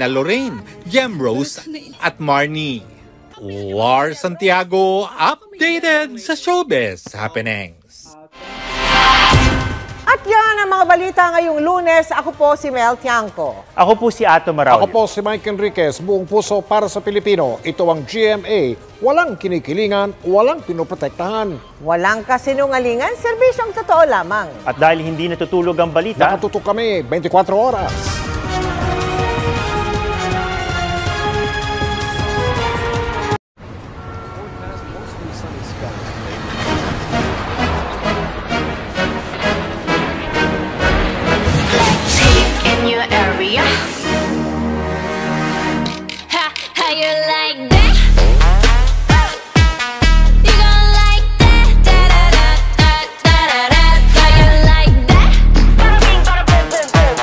na Lorraine, Jem Rose at Marnie. War Santiago updated sa showbiz happenings. At yan ang mga balita ngayong Lunes. Ako po si Mel Tiangco. Ako po si Ato Marauli. Ako po si Mike Enriquez, buong puso para sa Pilipino. Ito ang GMA. Walang kinikilingan, walang pinoprotektahan. Walang kasinungalingan, serbisyong totoo lamang. At dahil hindi natutulog ang balita, Nakatutok kami 24 oras. How you like that? You gon' like that? Da da da da da da da. How you like that? Bada bing, bada boom, boom, boom.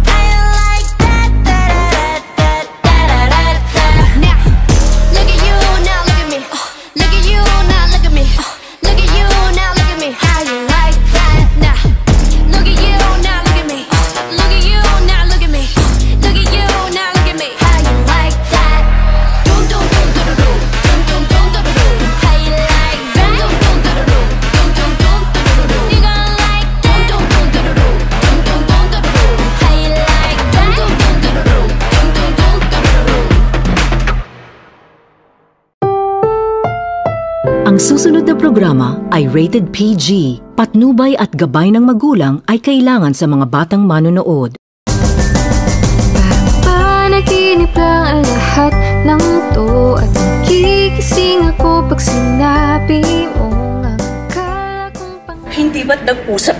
How you like that? Da da da da da da da. Now, look at you, now look at me. Look at you, now look at me. Look at you, now look at me. How you like that? Now, look at you, now look at me. Look at you, now look at me. Look at you, now look at me. How you like that? Ang susunod na programa ay rated PG. Patnubay at gabay ng magulang ay kailangan sa mga batang manonood. Panaginip lang ang lahat ng to at nagigising ako pag sinabi mo ang akala kong Hindi ba't nag-usap